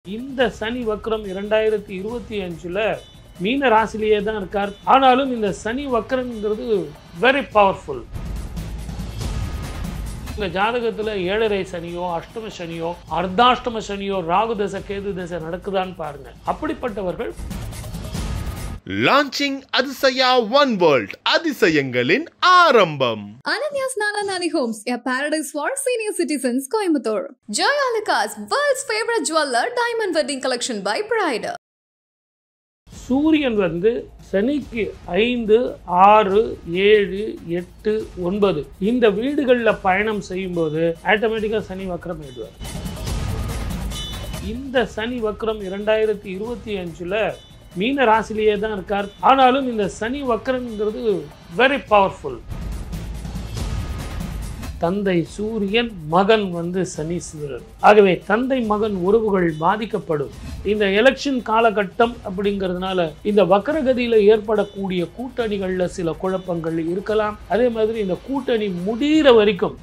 இந்த சனி வக்ரம் 2025ல மீன ராசியிலேயே தான் இருக்கார். ஆனாலும் இந்த சனி வக்ரம்ங்கிறது வெரி பவர்ஃபுல். இந்த ஜாதகத்துல 7.5 சனியோ, அஷ்டம சனியோ, அர்த்தாஷ்டம சனியோ, ராகு தசை கேது தசை நடக்குதான்னு பாருங்க. அப்படிப்பட்டவர்கள் launching அதிசயா One World அதிசயங்களின் ஆரம்பம். Ananya's Nananani Homes, a paradise for senior citizens, Coimbatore. Joyalukas, world's favorite jeweler, diamond wedding collection by Pride. சூரியன் சனிக்கு 5, 6, 7, 8, 9 இந்த வீடுகளில் பயணம் செய்யும்போது ஆட்டோமேட்டிக்காக சனி வக்ரம் ஆயிடுவார். இந்த சனி வக்ரம் 2025ல மீன ராசியிலேயே தான் இருக்கார். ஆனாலும் இந்த சனி வக்ரம்ங்கிறது வெரி பவர்ஃபுல். தந்தை சூரியன், மகன் சனீஸ்வரன். ஆகவே தந்தை மகன் உறவுகள் பாதிக்கப்படும். இந்த எலெக்ஷன் காலகட்டம் அப்படிங்கிறதுனால இந்த வக்ரகதியில் ஏற்படக்கூடிய கூட்டணிகள்ல சில குழப்பங்கள் இருக்கலாம். அதே மாதிரி இந்த கூட்டணி முடிகிற வரைக்கும்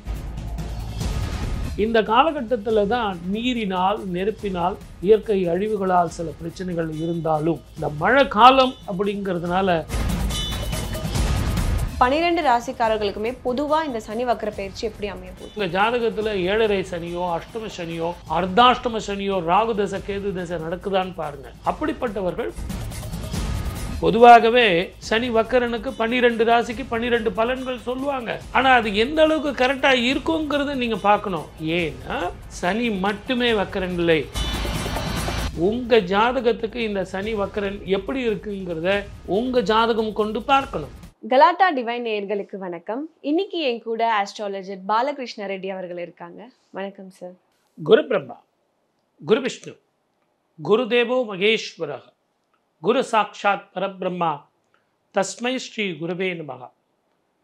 இந்த காலகட்டத்தில் தான் நீரினால், நெருப்பினால், இயற்கை அழிவுகளால் சில பிரச்சனைகள் இருந்தாலும் இந்த மழை காலம் அப்படிங்கிறதுனால 12 ராசிக்காரர்களுக்குமே பொதுவா இந்த சனி வக்ர பயிற்சி எப்படி அமைய போகுது? இந்த ஜாதகத்துல 7.5 சனியோ, அஷ்டம சனியோ, அர்த்தாஷ்டம சனியோ, ராகு தசை கேது தசை நடக்குதான்னு பாருங்க. அப்படிப்பட்டவர்கள் பொதுவாகவே சனி வக்கரனுக்கு 12 ராசிக்கு 12 பலன்கள் சொல்லுவாங்க. ஆனா அது எந்த அளவுக்கு கரெக்டா இருக்குங்கிறத நீங்க பார்க்கணும். ஏன்னா சனி மட்டுமே வக்கரன் இல்லை. உங்க ஜாதகத்துக்கு இந்த சனி வக்கரன் எப்படி இருக்குங்கிறத உங்க ஜாதகம் கொண்டு பார்க்கணும். கலாட்டா டிவைன் நேயர்களுக்கு வணக்கம். இன்னைக்கு என் கூட ஆஸ்ட்ராலஜர் பாலகிருஷ்ண ரெட்டி அவர்கள் இருக்காங்க. வணக்கம் சார். குரு பிரம்மா, குரு விஷ்ணு, குரு தேவோ மகேஸ்வரः, குரு சாட்சாத் பரபிரம்மா, தஸ்மை ஸ்ரீ குருவே நமः.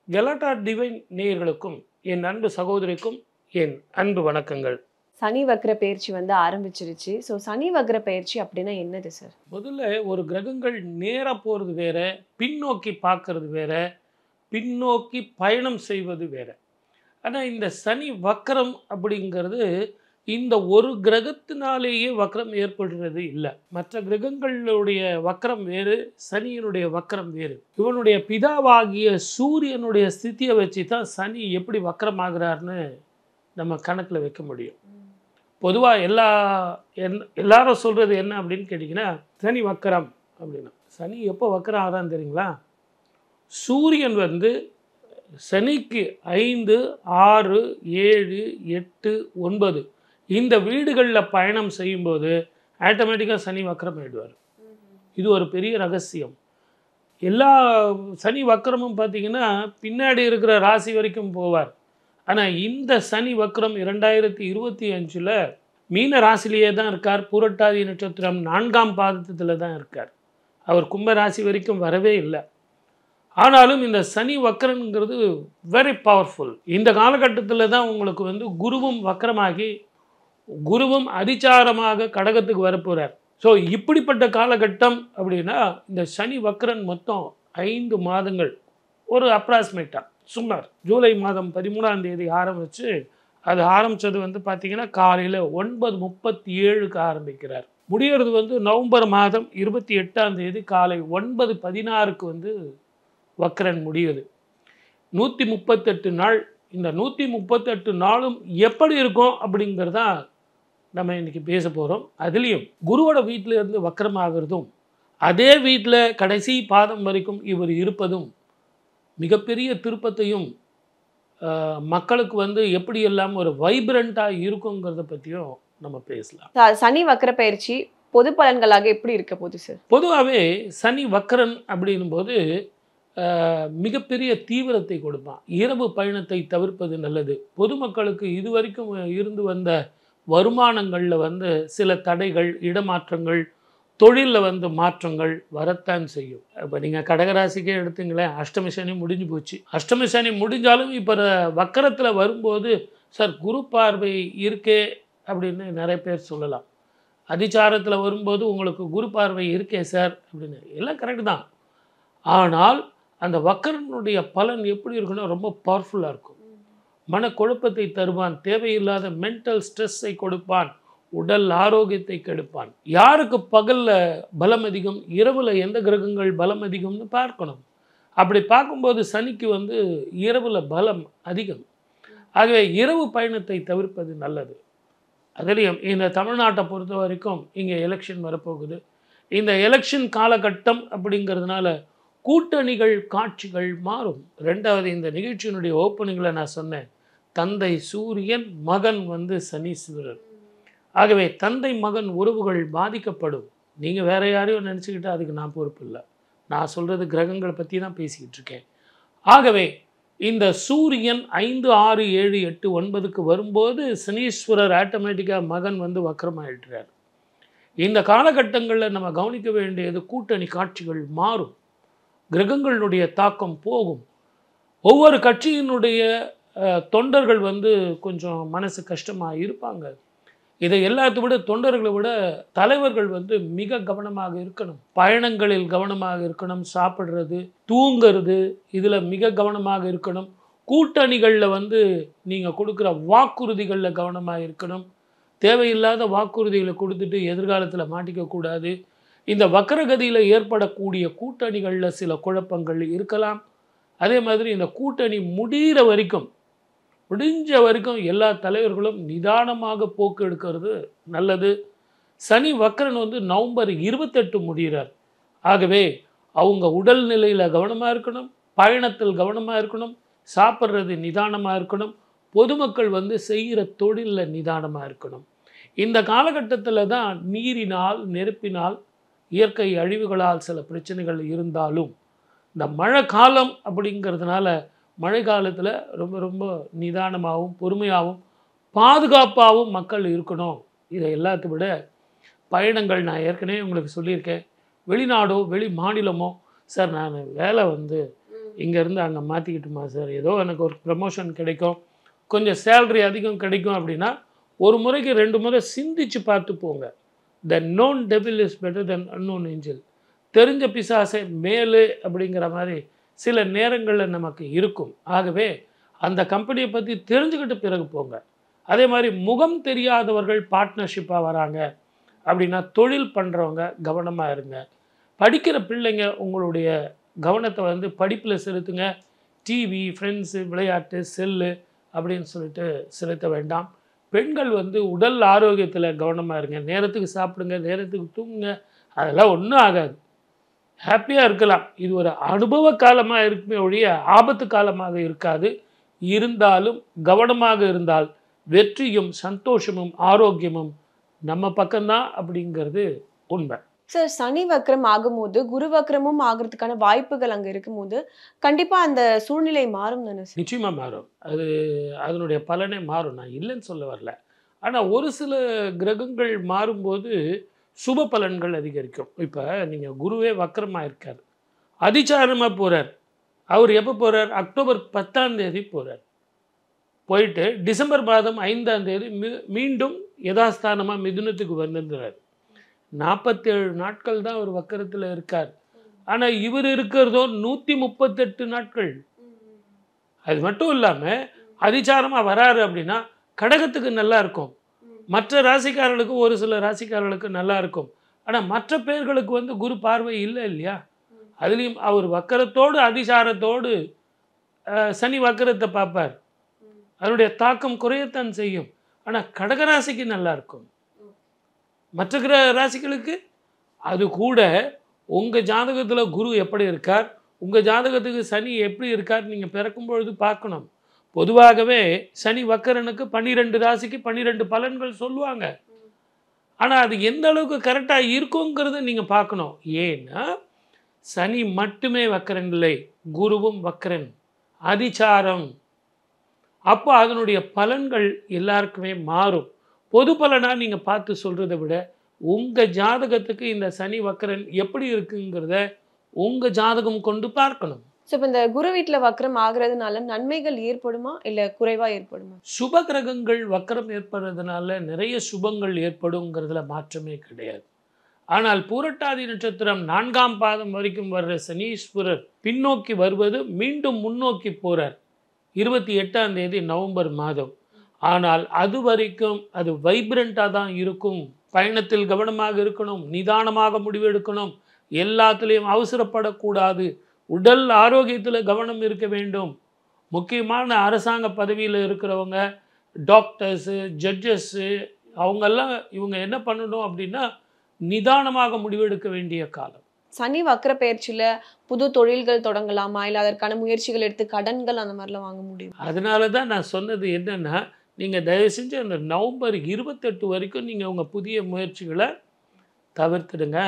கலாட்டா டிவைன் நேயர்களுக்கும் என் அன்பு சகோதரிக்கும் என் அன்பு வணக்கங்கள். சனி வக்ர பயிற்சி ஆரம்பிச்சிருச்சு. ஸோ சனி வக்ர பயிற்சி அப்படின்னா என்னது சார்? முதல்ல ஒரு கிரகங்கள் நேராக போகிறது வேற, பின்னோக்கி பார்க்கறது வேற, பின்னோக்கி பயணம் செய்வது வேற. ஆனால் இந்த சனி வக்ரம் அப்படிங்கிறது இந்த ஒரு கிரகத்தினாலேயே வக்ரம் ஏற்படுறது இல்லை. மற்ற கிரகங்களுடைய வக்ரம் வேறு, சனியினுடைய வக்ரம் வேறு. இவனுடைய பிதாவாகிய சூரியனுடைய ஸ்திதியை வச்சு தான் சனி எப்படி வக்ரமாகிறார்னு நம்ம கணக்கில் வைக்க முடியும். பொதுவாக எல்லாரும் சொல்கிறது என்ன அப்படின்னு கேட்டிங்கன்னா, சனி வக்கரம் அப்படின்னா சனி எப்போ வக்கரம் ஆகிறான்னு தெரியுங்களா? சூரியன் சனிக்கு 5, 6, 7, 8, 9 இந்த வீடுகளில் பயணம் செய்யும்போது ஆட்டோமேட்டிக்காக சனி வக்கரம் ஆகிடுவார். இது ஒரு பெரிய ரகசியம். எல்லா சனி வக்கரமும் பார்த்திங்கன்னா பின்னாடி இருக்கிற ராசி வரைக்கும் போவார். ஆனால் இந்த சனி வக்ரம் 2025ல் மீன ராசிலேயே தான் இருக்கார். பூரட்டாதி நட்சத்திரம் 4ஆம் பாதத்தில் தான் இருக்கார். அவர் கும்ப ராசி வரைக்கும் வரவே இல்லை. ஆனாலும் இந்த சனி வக்ரங்கிறது வெரி பவர்ஃபுல். இந்த காலகட்டத்தில் தான் உங்களுக்கு குருவும் வக்ரமாகி குருவும் அதிச்சாரமாக கடகத்துக்கு வரப்போகிறார். ஸோ இப்படிப்பட்ட காலகட்டம் அப்படின்னா இந்த சனி வக்ரன் மொத்தம் 5 மாதங்கள், ஒரு அப்ராக்சிமேட்டாக சுமார் ஜூலை மாதம் 13ஆம் தேதி ஆரம்பித்து அது ஆரம்பித்தது பார்த்திங்கன்னா காலையில் 9:37க்கு ஆரம்பிக்கிறார். முடிகிறது நவம்பர் மாதம் 28ஆம் தேதி காலை 9:16க்கு வக்ரன் முடியுது. 138 நாள். இந்த 138 நாளும் எப்படி இருக்கும் அப்படிங்கிறதா நம்ம இன்றைக்கி பேச போகிறோம். அதுலேயும் குருவோட வீட்டில் இருந்து வக்ரம் ஆகிறதும், அதே வீட்டில் கடைசி பாதம் வரைக்கும் இவர் இருப்பதும் மிகப்பெரிய திருப்பத்தையும் மக்களுக்கு எப்படி எல்லாம் ஒரு வைப்ரண்ட்டாக இருக்குங்கிறத பற்றியும் நம்ம பேசலாம். சனி வக்ர பயிற்சி பொது பலன்களாக எப்படி இருக்க போகுது சார்? பொதுவாகவே சனி வக்ரன் அப்படின்னும்போது மிகப்பெரிய தீவிரத்தை கொடுப்பான். இரவு பயணத்தை தவிர்ப்பது நல்லது. பொதுமக்களுக்கு இதுவரைக்கும் இருந்து வந்த வருமானங்களில் சில தடைகள், இடமாற்றங்கள், தொழிலில் மாற்றங்கள் வரத்தான் செய்யும். இப்போ நீங்கள் கடகராசிக்கே எடுத்துங்களேன், அஷ்டம சனி முடிஞ்சு போச்சு. அஷ்டம சனி முடிஞ்சாலும் இப்போ வக்கரத்தில் வரும்போது சார் குரு பார்வை இருக்கே அப்படின்னு நிறைய பேர் சொல்லலாம். அதிச்சாரத்தில் வரும்போது உங்களுக்கு குரு பார்வை இருக்கே சார் அப்படின்னு எல்லாம் கரெக்டு தான். ஆனால் அந்த வக்கரனுடைய பலன் எப்படி இருக்குன்னா ரொம்ப பவர்ஃபுல்லாக இருக்கும். மனக்குழப்பத்தை தருவான், தேவையில்லாத மென்டல் ஸ்ட்ரெஸ்ஸை கொடுப்பான், உடல் ஆரோக்கியத்தை கெடுப்பான். யாருக்கு பகல்ல பலம் அதிகம், இரவுல எந்த கிரகங்கள் பலம் அதிகம்னு பார்க்கணும். அப்படி பார்க்கும்போது சனிக்கு இரவுல பலம் அதிகம். ஆகவே இரவு பயணத்தை தவிர்ப்பது நல்லது. அதுலேயும் இந்த தமிழ்நாட்டை பொறுத்த வரைக்கும் இங்கே எலெக்ஷன் வரப்போகுது. இந்த எலெக்ஷன் காலகட்டம் அப்படிங்கிறதுனால கூட்டணிகள் காட்சிகள் மாறும். ரெண்டாவது, இந்த நிகழ்ச்சியினுடைய ஓப்பனிங்கில் நான் சொன்னேன், தந்தை சூரியன், மகன் சனீஸ்வரர். ஆகவே தந்தை மகன் உறவுகள் பாதிக்கப்படும். நீங்கள் வேற யாரையும் நினச்சிக்கிட்டு அதுக்கு நான் பொறுப்பு இல்லை. நான் சொல்கிறது கிரகங்களை பற்றி தான் பேசிக்கிட்டு இருக்கேன். ஆகவே இந்த சூரியன் 5, 6, 7, 8, 9க்கு வரும்போது சனீஸ்வரர் ஆட்டோமேட்டிக்காக மகன் வக்கரமாயிடுறார். இந்த காலகட்டங்களில் நம்ம கவனிக்க வேண்டியது கூட்டணி காட்சிகள் மாறும், கிரகங்களுடைய தாக்கம் போகும். ஒவ்வொரு கட்சியினுடைய தொண்டர்கள் கொஞ்சம் மனசு கஷ்டமாக இருப்பாங்க. இதை எல்லாத்தை விட தொண்டர்களை விட தலைவர்கள் மிக கவனமாக இருக்கணும். பயணங்களில் கவனமாக இருக்கணும், சாப்பிட்றது தூங்கிறது இதில் மிக கவனமாக இருக்கணும். கூட்டணிகளில் நீங்கள் கொடுக்குற வாக்குறுதிகளில் கவனமாக இருக்கணும். தேவையில்லாத வாக்குறுதிகளை கொடுத்துட்டு எதிர்காலத்தில் மாட்டிக்கக்கூடாது. இந்த வக்கரகதியில் ஏற்படக்கூடிய கூட்டணிகளில் சில குழப்பங்கள் இருக்கலாம். அதே மாதிரி இந்த கூட்டணி முடிகிற வரைக்கும், முடிஞ்ச வரைக்கும் எல்லா தலைவர்களும் நிதானமாக போக்கு எடுக்கிறது நல்லது. சனி வக்கரன் நவம்பர் 28 முடிகிறார். ஆகவே அவங்க உடல்நிலையில் கவனமாக இருக்கணும், பயணத்தில் கவனமாக இருக்கணும், சாப்பிட்றது நிதானமாக இருக்கணும், பொதுமக்கள் செய்கிற தொழிலில் நிதானமாக இருக்கணும். இந்த காலகட்டத்தில் தான் நீரினால், நெருப்பினால், இயற்கை அழிவுகளால் சில பிரச்சனைகள் இருந்தாலும் இந்த மழை காலம் அப்படிங்கிறதுனால மழை காலத்தில் ரொம்ப ரொம்ப நிதானமாகவும் பொறுமையாகவும் பாதுகாப்பாகவும் மக்கள் இருக்கணும். இதை எல்லாத்தை விட பயணங்கள், நான் ஏற்கனவே உங்களுக்கு சொல்லியிருக்கேன், வெளிநாடோ வெளி மாநிலமோ, சார் நான் வேலை இங்கேருந்து அங்கே மாற்றிக்கிட்டுமா சார், ஏதோ எனக்கு ஒரு ப்ரமோஷன் கிடைக்கும், கொஞ்சம் சேலரி அதிகம் கிடைக்கும் அப்படின்னா ஒரு முறைக்கு 2 முறை சிந்திச்சு பார்த்து போங்க. த known devil is better then unknown angel. தெரிஞ்ச பிசாசை மேலு அப்படிங்கிற மாதிரி சில நேரங்களில் நமக்கு இருக்கும். ஆகவே அந்த கம்பெனியை பற்றி தெரிஞ்சுக்கிட்டு பிறகு போங்க. அதே மாதிரி முகம் தெரியாதவர்கள் பார்ட்னர்ஷிப்பாக வராங்க அப்படின்னா தொழில் பண்ணுறவங்க கவனமாக இருங்க. படிக்கிற பிள்ளைங்க உங்களுடைய கவனத்தை படிப்பில் செலுத்துங்க. டிவி, ஃப்ரெண்ட்ஸு, விளையாட்டு, செல்லு அப்படின்னு சொல்லிட்டு செலுத்த வேண்டாம். பெண்கள் உடல் ஆரோக்கியத்தில் கவனமாக இருங்க. நேரத்துக்கு சாப்பிடுங்க, நேரத்துக்கு தூங்குங்க, அதெல்லாம் ஒன்றும் ஆகாது, ஹாப்பியாக இருக்கலாம். இது ஒரு அனுபவ காலமாக இருக்குமே ஒழிய ஆபத்து காலமாக இருக்காது. இருந்தாலும் கவனமாக இருந்தால் வெற்றியும் சந்தோஷமும் ஆரோக்கியமும் நம்ம பக்கம்தான் அப்படிங்கிறது உண்மை. சார், சனி வக்ரம் ஆகும்போது குரு வக்ரமும் ஆகிறதுக்கான வாய்ப்புகள் அங்கே இருக்கும்போது கண்டிப்பாக அந்த சூழ்நிலை மாறும் தானே சார்? நிச்சயமாக மாறும். அதனுடைய பலனே மாறும், நான் இல்லைன்னு சொல்ல வரல. ஆனால் ஒரு சில கிரகங்கள் மாறும்போது சுப பலன்கள் அதிகரிக்கும். இப்போ நீங்கள் குருவே வக்கரமாக இருக்கார், அதிச்சாரமாக போகிறார். அவர் எப்போ போகிறார்? அக்டோபர் 10ஆம் தேதி போகிறார். போயிட்டு டிசம்பர் மாதம் 5ஆம் தேதி மீண்டும் யதாஸ்தானமாக மிதுனத்துக்கு வந்துடுறார். 47 நாட்கள் தான் அவர் வக்கரத்தில் இருக்கார். ஆனால் இவர் இருக்கிறதோ 138 நாட்கள். அது மட்டும் இல்லாமல் அதிச்சாரமாக வராரு அப்படின்னா கடகத்துக்கு நல்லா இருக்கும், மற்ற ராசிக்காரர்களுக்கு, ஒரு சில ராசிக்காரர்களுக்கு நல்லா இருக்கும். ஆனால் மற்ற பேர்களுக்கு குரு பார்வை இல்லை இல்லையா? அதுலேயும் அவர் வக்கரத்தோடு அதிசாரத்தோடு சனி வக்கரத்தை பார்ப்பார். அதனுடைய தாக்கம் குறையத்தான் செய்யும். ஆனால் கடகராசிக்கு நல்லா இருக்கும், மற்ற ராசிகளுக்கு அது கூட. உங்கள் ஜாதகத்தில் குரு எப்படி இருக்கார், உங்கள் ஜாதகத்துக்கு சனி எப்படி இருக்கார் நீங்கள் பிறக்கும் பொழுது பார்க்கணும். பொதுவாகவே சனி வக்கரனுக்கு 12 ராசிக்கு 12 பலன்கள் சொல்லுவாங்க. ஆனால் அது எந்த அளவுக்கு கரெக்டாக இருக்குங்கிறத நீங்கள் பார்க்கணும். ஏன்னா சனி மட்டுமே வக்கரன் இல்லை, குருவும் வக்கரன், அதிச்சாரம். அப்போ அதனுடைய பலன்கள் எல்லாருக்குமே மாறும். பொது பலனாக நீங்கள் பார்த்து சொல்கிறத விட உங்கள் ஜாதகத்துக்கு இந்த சனி வக்கரன் எப்படி இருக்குங்கிறத உங்கள் ஜாதகம் கொண்டு பார்க்கணும். ஸோ இப்போ இந்த குரு வீட்டில் வக்கரம் ஆகிறதுனால நன்மைகள் ஏற்படுமா இல்லை குறைவாக ஏற்படுமா? சுப கிரகங்கள் வக்கரம் ஏற்படுறதுனால நிறைய சுபங்கள் ஏற்படுங்கிறதுல மாற்றமே கிடையாது. ஆனால் பூரட்டாதி நட்சத்திரம் 4ஆம் பாதம் வரைக்கும் வர்ற சனீஸ்வரர் பின்னோக்கி வருவது மீண்டும் முன்னோக்கி போகிறார் 28ஆம் தேதி நவம்பர் மாதம். ஆனால் அது வரைக்கும் அது வைப்ரண்ட்டாக தான் இருக்கும். பயணத்தில் கவனமாக இருக்கணும், நிதானமாக முடிவெடுக்கணும், எல்லாத்துலேயும் அவசரப்படக்கூடாது, உடல் ஆரோக்கியத்தில் கவனம் இருக்க வேண்டும். முக்கியமான அரசாங்க பதவியில் இருக்கிறவங்க, டாக்டர்ஸு, ஜட்ஜஸ்ஸு, அவங்கெல்லாம் இவங்க என்ன பண்ணணும் அப்படின்னா நிதானமாக முடிவெடுக்க வேண்டிய காலம். சனி வக்ர பயிற்சியில புது தொழில்கள் தொடங்கலாமா, இல்லை அதற்கான முயற்சிகள் எடுத்து கடன்கள் அந்த மாதிரிலாம் வாங்க முடியும்? அதனால தான் நான் சொன்னது என்னென்னா, நீங்கள் தயவு செஞ்சு அந்த நவம்பர் 28 வரைக்கும் நீங்கள் உங்கள் புதிய முயற்சிகளை தவிர்த்துடுங்க.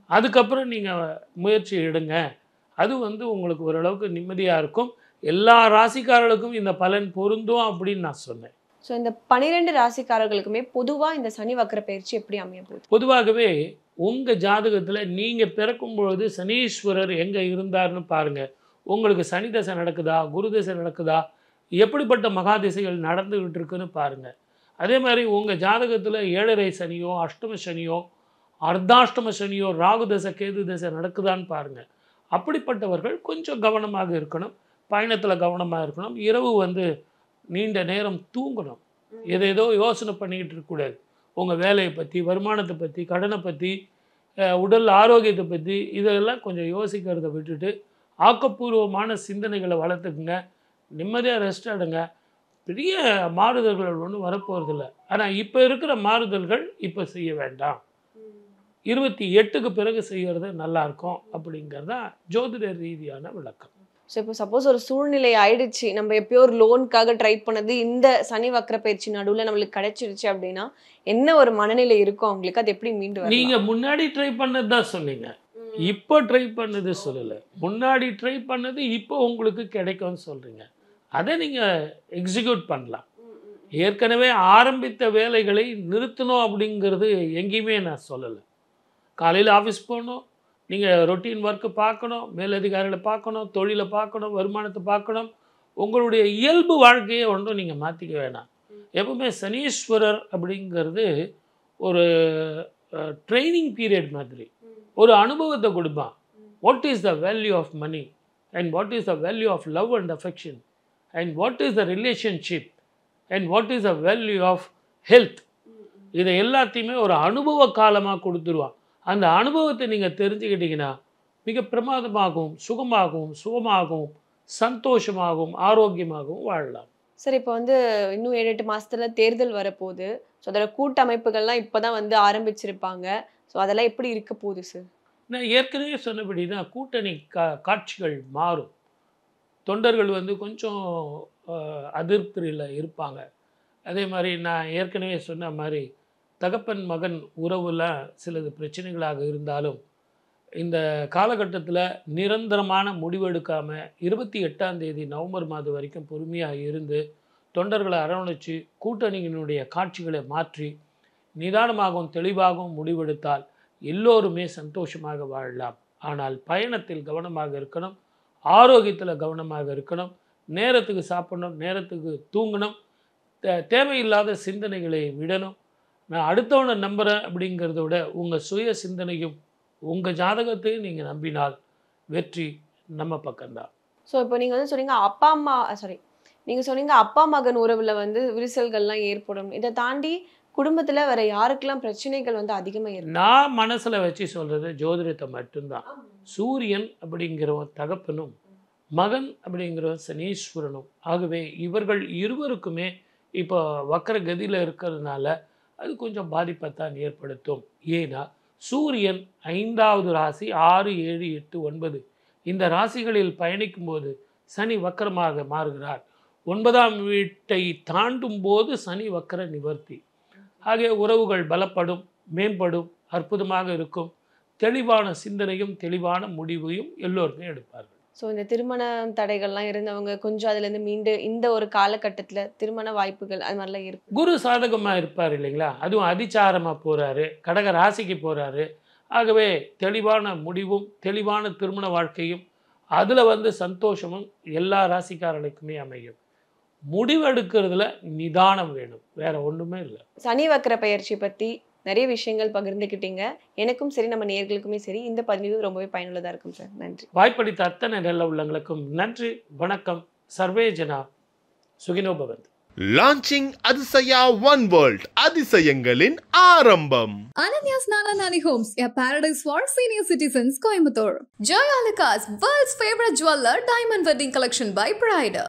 அதுக்கப்புறம் நீங்கள் முயற்சி எடுங்க. அது உங்களுக்கு ஓரளவுக்கு நிம்மதியாக இருக்கும். எல்லா ராசிக்காரர்களுக்கும் இந்த பலன் பொருந்தும் அப்படின்னு நான் சொன்னேன். ஸோ இந்த 12 ராசிக்காரர்களுக்குமே பொதுவாக இந்த சனி வக்ர பயிற்சி எப்படி அமைய போகுது? பொதுவாகவே உங்கள் ஜாதகத்தில் நீங்கள் பிறக்கும் பொழுது சனீஸ்வரர் எங்கே இருந்தார்னு பாருங்கள். உங்களுக்கு சனி தசை நடக்குதா, குரு தசை நடக்குதா, எப்படிப்பட்ட மகாதிசைகள் நடந்துகிட்டு இருக்குன்னு பாருங்கள். அதே மாதிரி உங்கள் ஜாதகத்தில் 7.5 சனியோ, அஷ்டம சனியோ, அர்த்தாஷ்டம சனியோ, ராகு தசை கேது தசை நடக்குதான்னு பாருங்கள். அப்படிப்பட்டவர்கள் கொஞ்சம் கவனமாக இருக்கணும், பயணத்தில் கவனமாக இருக்கணும். இரவு நீண்ட நேரம் தூங்கணும். ஏதேதோ யோசனை பண்ணிக்கிட்டு இருக்கக்கூடாது. உங்கள் வேலையை பற்றி, வருமானத்தை பற்றி, கடனை பற்றி, உடல் ஆரோக்கியத்தை பற்றி இதெல்லாம் கொஞ்சம் யோசிக்கிறத விட்டுட்டு ஆக்கப்பூர்வமான சிந்தனைகளை வளர்த்துக்குங்க. நிம்மதியாக ரெஸ்ட் எடுங்க. பெரிய மாறுதல்கள் ஒன்றும் வரப்போகிறதில்ல. ஆனால் இப்போ இருக்கிற மாறுதல்கள் இப்போ செய்ய வேண்டாம், 28க்கு பிறகு செய்கிறது நல்லாயிருக்கும் அப்படிங்கிறது தான் ஜோதிட ரீதியான விளக்கம். ஸோ இப்போ சப்போஸ் ஒரு சூழ்நிலை ஆயிடுச்சு, நம்ம எப்பயோ ஒரு லோனுக்காக ட்ரை பண்ணது இந்த சனி வக்ர பயிற்சி நடுவில் நம்மளுக்கு கிடைச்சிருச்சு அப்படின்னா என்ன ஒரு மனநிலை இருக்கும் அவங்களுக்கு? அது எப்படி மீண்டு வரும்? நீங்கள் முன்னாடி ட்ரை பண்ணது தான் சொன்னீங்க, இப்போ ட்ரை பண்ணது சொல்லலை. முன்னாடி ட்ரை பண்ணது இப்போ உங்களுக்கு கிடைக்கும்னு சொல்கிறீங்க. அதை நீங்கள் எக்ஸிக்யூட் பண்ணலாம். ஏற்கனவே ஆரம்பித்த வேலைகளை நிறுத்தணும் அப்படிங்கிறது எங்கேயுமே நான் சொல்லலை. காலையில் ஆஃபீஸ் போகணும், நீங்கள் ரொட்டீன் ஒர்க்கு பார்க்கணும், மேலதிகாரிகளை பார்க்கணும், தொழிலை பார்க்கணும், வருமானத்தை பார்க்கணும். உங்களுடைய இயல்பு வாழ்க்கையை ஒன்றும் நீங்கள் மாற்றிக்க வேணாம். எப்பவுமே சனீஸ்வரர் அப்படிங்கிறது ஒரு ட்ரைனிங் பீரியட் மாதிரி, ஒரு அனுபவத்தை கொடுப்பான். What is the value of money and what is the value of love and affection and what is the relationship and what is the value of health. இதை எல்லாத்தையுமே ஒரு அனுபவ காலமாக கொடுத்துருவான். அந்த அனுபவத்தை நீங்கள் தெரிஞ்சுக்கிட்டிங்கன்னா மிக பிரமாதமாகவும் சுகமாகவும் சுகமாகவும் சந்தோஷமாகவும் ஆரோக்கியமாகவும் வாழலாம். சார் இப்போ இன்னும் 7-8 மாசத்துல தேர்தல் வரப்போகுது. ஸோ அதோட கூட்டமைப்புகள்லாம் இப்போ தான் ஆரம்பிச்சிருப்பாங்க. ஸோ அதெல்லாம் எப்படி இருக்க போகுது சார்? நான் ஏற்கனவே சொன்னபடி தான் கூட்டணி காட்சிகள் மாறும். தொண்டர்கள் கொஞ்சம் அதிருப்தியில் இருப்பாங்க. அதே மாதிரி நான் ஏற்கனவே சொன்ன மாதிரி தகப்பன் மகன் உறவுலாம் சிலது பிரச்சனைகளாக இருந்தாலும் இந்த காலகட்டத்தில் நிரந்தரமான முடிவெடுக்காமல் 28ஆம் தேதி நவம்பர் மாதம் வரைக்கும் பொறுமையாக இருந்து தொண்டர்களை அரவணைச்சு கூட்டணியினுடைய காட்சிகளை மாற்றி நிதானமாகவும் தெளிவாகவும் முடிவெடுத்தால் எல்லோருமே சந்தோஷமாக வாழலாம். ஆனால் பயணத்தில் கவனமாக இருக்கணும், ஆரோக்கியத்தில் கவனமாக இருக்கணும், நேரத்துக்கு சாப்பிடணும், நேரத்துக்கு தூங்கணும், தேவையில்லாத சிந்தனைகளை விடணும். நான் அடுத்தவனை நம்புகிறேன் அப்படிங்கிறத விட உங்கள் சுய சிந்தனையும் உங்கள் ஜாதகத்தையும் நீங்கள் நம்பினால் வெற்றி நம்ம பக்கம்தான். ஸோ இப்போ நீங்கள் சொன்னீங்க அப்பா மகன் உறவில் விரிசல்கள்லாம் ஏற்படும். இதை தாண்டி குடும்பத்தில் வேற யாருக்கெல்லாம் பிரச்சனைகள் அதிகமாக இருக்கு? நான் மனசில் வச்சு சொல்கிறது ஜோதிடத்தை மட்டும்தான். சூரியன் அப்படிங்கிறவன் தகப்பனும் மகன் அப்படிங்கிறவன் சனீஸ்வரனும். ஆகவே இவர்கள் இருவருக்குமே இப்போ வக்கர கதியில் இருக்கிறதுனால அது கொஞ்சம் பாதிப்பைத்தான் ஏற்படுத்தும். ஏன்னா சூரியன் 5வது ராசி 6, 7, 8, 9 இந்த ராசிகளில் பயணிக்கும் போது சனி வக்கரமாக மாறுகிறார். 9ஆம் வீட்டை தாண்டும் போது சனி வக்கர நிவர்த்தி. ஆகிய உறவுகள் பலப்படும், மேம்படும், அற்புதமாக இருக்கும். தெளிவான சிந்தனையும் தெளிவான முடிவையும் எல்லோருமே எடுப்பார்கள். ஸோ இந்த திருமண தடைகள்லாம் இருந்தவங்க கொஞ்சம் அதுலேருந்து மீண்டு இந்த ஒரு காலகட்டத்தில் திருமண வாய்ப்புகள் அது மாதிரிலாம் இருக்கு. குரு சாதகமாக இருப்பார் இல்லைங்களா, அதுவும் அதிச்சாரமாக போகிறாரு, கடக ராசிக்கு போகிறாரு. ஆகவே தெளிவான முடிவும் தெளிவான திருமண வாழ்க்கையும் அதில் சந்தோஷமும் எல்லா ராசிக்காரர்களுக்குமே அமையும். முடிவெடுக்கிறதுல நிதானம் வேணும், வேற ஒன்றுமே இல்லை. சனி வக்கர பயிற்சி பற்றி நிறைய விஷயங்கள் பகிர்ந்துக்கிட்டீங்க. எனக்கும் சரி, நம்ம நேயர்களுக்குமே சரி, இந்த பதிவு ரொம்பவே பயனுள்ளதாக இருக்கும் சார். நன்றி. வாய்ப்பளித்த அத்தனை நல்ல உள்ளங்களுக்கும் நன்றி. வணக்கம். சர்வே ஜனா சுகினோ பவந்து. லான்ச்சிங் அதிசயா ஒன் வேர்ல்ட் அதிசயங்களின் ஆரம்பம். Ananya's Nananani Homes, a paradise for senior citizens, Coimbatore. Joy Alucas, world's favorite jeweler, diamond wedding collection by Pride.